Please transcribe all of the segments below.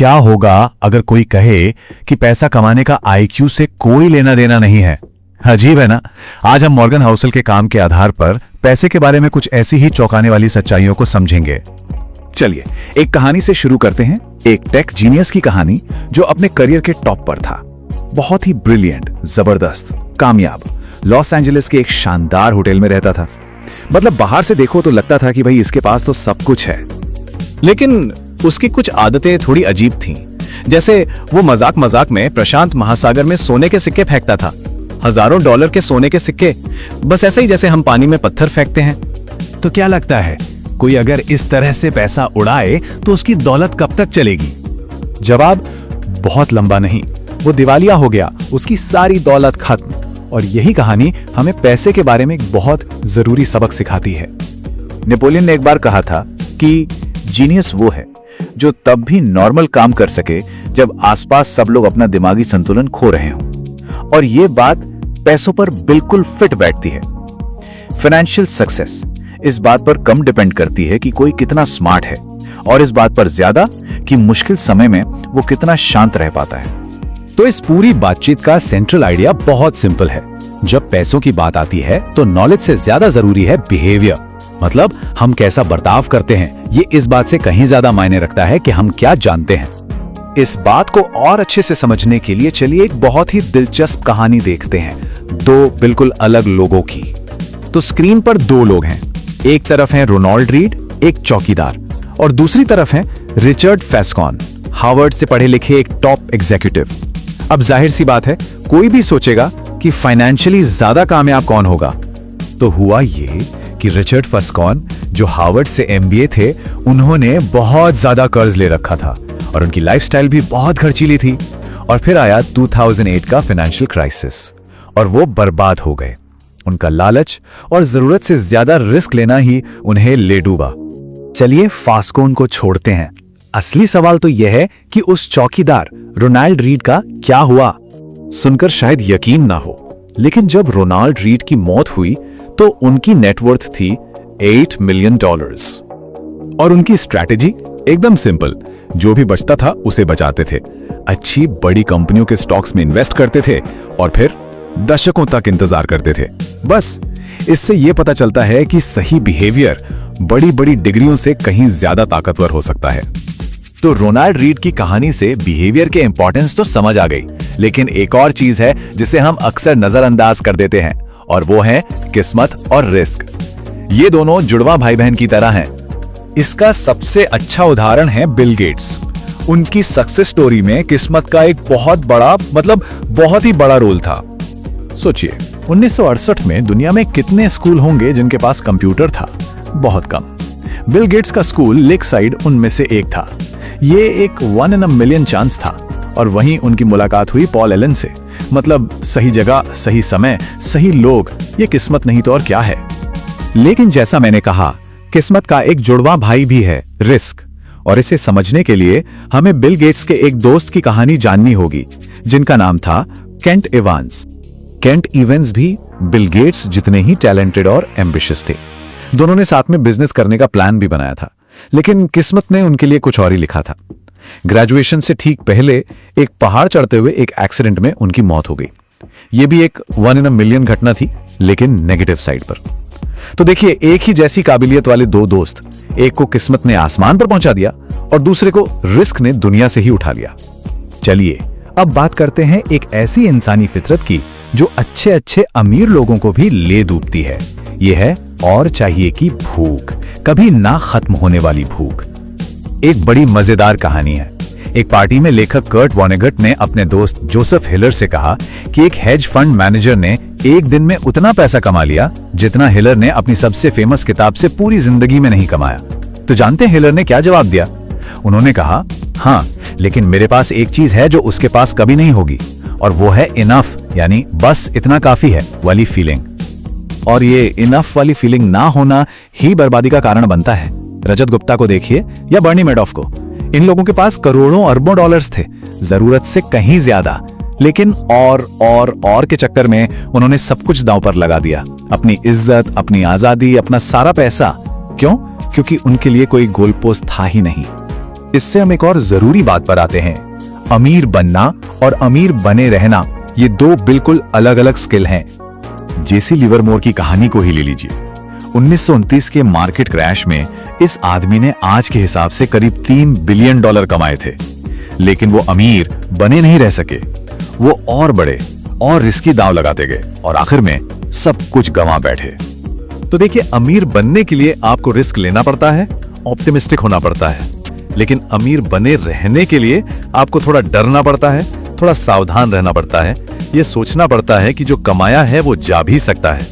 क्या होगा अगर कोई कहे कि पैसा कमाने का आईक्यू से कोई लेना देना नहीं है। अजीब है ना। आज हम मॉर्गन हाउसल के काम के आधार पर पैसे के बारे में कुछ ऐसी ही चौंकाने वाली सच्चाइयों को समझेंगे। चलिए एक कहानी से शुरू करते हैं। एक टेक जीनियस की कहानी जो अपने करियर के टॉप पर था। बहुत ही ब्रिलियंट, जबरदस्त, कामयाब, लॉस एंजलिस के एक शानदार होटल में रहता था। मतलब बाहर से देखो तो लगता था कि भाई इसके पास तो सब कुछ है, लेकिन उसकी कुछ आदतें थोड़ी अजीब थीं। जैसे वो मजाक मजाक में प्रशांत महासागर में सोने के सिक्के फेंकता था, हजारों डॉलर के सोने के सिक्के, बस ऐसे ही जैसे हम पानी में पत्थर फेंकते हैं। तो क्या लगता है कोई अगर इस तरह से पैसा उड़ाए तो उसकी दौलत कब तक चलेगी? जवाब बहुत लंबा नहीं, वो दिवालिया हो गया, उसकी सारी दौलत खत्म। और यही कहानी हमें पैसे के बारे में एक बहुत जरूरी सबक सिखाती है। नेपोलियन ने एक बार कहा था कि जीनियस वो है जो तब भी नॉर्मल काम कर सके जब आसपास सब लोग अपना दिमागी संतुलन खो रहे हों। और ये बात पैसों पर बिल्कुल फिट बैठती है। फाइनेंशियल सक्सेस इस बात पर कम डिपेंड करती है कि कोई कितना स्मार्ट है, और इस बात पर ज्यादा कि मुश्किल समय में वो कितना शांत रह पाता है। तो इस पूरी बातचीत का सेंट्रल आइडिया बहुत सिंपल है। जब पैसों की बात आती है तो नॉलेज से ज्यादा जरूरी है बिहेवियर, मतलब हम कैसा बर्ताव करते हैं। ये इस बात से कहीं ज्यादा मायने रखता है कि हम क्या जानते हैं। इस बात को और अच्छे से समझने के लिए चलिए एक बहुत ही दिलचस्प कहानी देखते हैं, दो बिल्कुल अलग लोगों की। तो स्क्रीन पर दो लोग हैं। एक तरफ है रोनाल्ड रीड, एक चौकीदार, और दूसरी तरफ है रिचर्ड फेस्कॉन, हार्वर्ड से पढ़े लिखे एक टॉप एग्जीक्यूटिव। अब जाहिर सी बात है, कोई भी सोचेगा कि फाइनेंशियली ज्यादा कामयाब कौन होगा। तो हुआ ये कि रिचर्ड फेस्कॉन जो हार्वर्ड से एमबीए थे, उन्होंने बहुत ज्यादा कर्ज ले रखा था और उनकी लाइफस्टाइल भी बहुत खर्चीली थी। और फिर आया 2008 का फाइनेंशियल क्राइसिस और वो बर्बाद हो गए। उनका लालच और जरूरत से ज्यादा रिस्क लेना ही उन्हें ले डूबा। चलिए फेस्कॉन को छोड़ते हैं। असली सवाल तो यह है कि उस चौकीदार रोनाल्ड रीड का क्या हुआ। सुनकर शायद यकीन ना हो, लेकिन जब रोनाल्ड रीड की मौत हुई तो उनकी नेटवर्थ थी $8 मिलियन। और उनकी स्ट्रैटेजी एकदम सिंपल, जो भी बचता था उसे बचाते थे, अच्छी बड़ी कंपनियों के स्टॉक्स में इन्वेस्ट करते थे और फिर दशकों तक इंतजार करते थे। बस इससे यह पता चलता है कि सही बिहेवियर बड़ी बड़ी डिग्रियों से कहीं ज्यादा ताकतवर हो सकता है। तो रोनाल्ड रीड की कहानी से बिहेवियर के इंपॉर्टेंस तो समझ आ गई, लेकिन एक और चीज है जिसे हम अक्सर नजरअंदाज कर देते हैं, और वो है किस्मत और रिस्क। ये दोनों जुड़वा भाई बहन की तरह हैं। इसका सबसे अच्छा उदाहरण है बिल गेट्स। उनकी सक्सेस स्टोरी में किस्मत का एक बहुत बड़ा, मतलब बहुत ही बड़ा रोल था। सोचिए 1968 में दुनिया में कितने स्कूल होंगे जिनके पास कंप्यूटर था? बहुत कम। बिल गेट्स का स्कूल लेक साइड उनमें से एक था। ये एक 1 in a million चांस था। और वहीं उनकी मुलाकात हुई पॉल एलन से। मतलब सही जगह, सही समय, सही लोग। ये किस्मत नहीं तो और क्या है। लेकिन जैसा मैंने कहा, किस्मत का एक जुड़वा भाई भी है, रिस्क। और इसे समझने के लिए हमें बिल गेट्स के एक दोस्त की कहानी जाननी होगी, जिनका नाम था केंट इवांस। केंट इवांस भी बिल गेट्स जितने ही टैलेंटेड और एम्बिशियस थे। दोनों ने साथ में बिजनेस करने का प्लान भी बनाया था, लेकिन किस्मत ने उनके लिए कुछ और ही लिखा था। ग्रेजुएशन से ठीक पहले एक पहाड़ चढ़ते हुए एक एक्सीडेंट में उनकी मौत हो गई। यह भी एक 1 in a million घटना थी, लेकिन नेगेटिव साइड पर। तो देखिए, एक ही जैसी काबिलियत वाले दो दोस्त, एक को किस्मत ने आसमान पर पहुंचा दिया और दूसरे को रिस्क ने दुनिया से ही उठा लिया। चलिए अब बात करते हैं एक ऐसी इंसानी फितरत की जो अच्छे अच्छे अमीर लोगों को भी ले डूबती है। यह है और चाहिए की भूख, कभी ना खत्म होने वाली भूख। एक बड़ी मजेदार कहानी है। एक पार्टी में लेखक कर्ट वॉनेगट ने अपने दोस्त जोसेफ हिलर से कहा कि एक हेज फंड मैनेजर ने एक दिन में उतना पैसा कमा लिया जितना हिलर ने अपनी सबसे फेमस किताब से पूरी जिंदगी में नहीं कमाया। तो जानते हैं हिलर ने क्या जवाब दिया? उन्होंने कहा, हाँ, लेकिन मेरे पास एक चीज है जो उसके पास कभी नहीं होगी, और वो है इनफ, यानी बस इतना काफी है वाली फीलिंग। और ये इनफ वाली फीलिंग ना होना ही बर्बादी का कारण बनता है। रजत गुप्ता को देखिए या बर्नी मैडॉफ को। इन लोगों के पास करोड़ों अरबों डॉलर्स थे, जरूरत से कहीं ज्यादा, लेकिन और के चक्कर में उन्होंने सब कुछ दांव पर लगा दिया। अपनी इज्जत, अपनी आजादी, अपना सारा पैसा। क्यों? क्योंकि उनके लिए कोई गोल पोस्ट था ही नहीं। इससे हम एक और जरूरी बात पर आते हैं। अमीर बनना और अमीर बने रहना, ये दो बिल्कुल अलग अलग स्किल हैं। जेसी लिवरमोर की कहानी को ही ले लीजिए। 1929 के मार्केट क्रैश में इस आदमी ने आज के हिसाब से करीब $3 बिलियन कमाए थे, लेकिन वो अमीर बने नहीं रह सके। वो और बड़े और रिस्की दांव लगाते गए और आखिर में सब कुछ गंवा बैठे। तो देखिए, अमीर बनने के लिए आपको रिस्क लेना पड़ता है, ऑप्टिमिस्टिक होना पड़ता है, लेकिन अमीर बने रहने के लिए आपको थोड़ा डरना पड़ता है, थोड़ा सावधान रहना पड़ता है, ये सोचना पड़ता है कि जो कमाया है वो जा भी सकता है।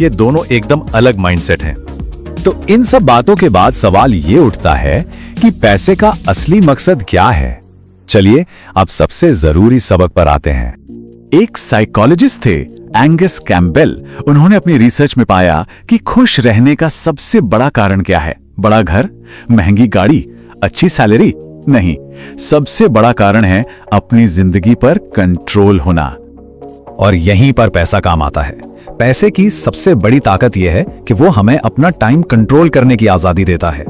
ये दोनों एकदम अलग माइंडसेट हैं। तो इन सब बातों के बाद सवाल ये उठता है कि पैसे का असली मकसद क्या है। चलिए अब सबसे जरूरी सबक पर आते हैं। एक साइकोलॉजिस्ट थे, एंगस कैम्पबेल। उन्होंने अपनी रिसर्च में पाया कि खुश रहने का सबसे बड़ा कारण क्या है? बड़ा घर, महंगी गाड़ी, अच्छी सैलरी? नहीं, सबसे बड़ा कारण है अपनी जिंदगी पर कंट्रोल होना। और यहीं पर पैसा काम आता है। पैसे की सबसे बड़ी ताकत यह है कि वो हमें अपना टाइम कंट्रोल करने की आजादी देता है।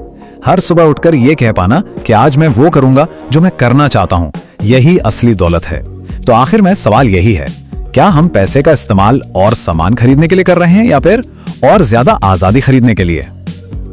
हर सुबह उठकर यह कह पाना कि आज मैं वो करूंगा जो मैं करना चाहता हूं, यही असली दौलत है। तो आखिर में सवाल यही है, क्या हम पैसे का इस्तेमाल और सामान खरीदने के लिए कर रहे हैं या फिर और ज्यादा आजादी खरीदने के लिए?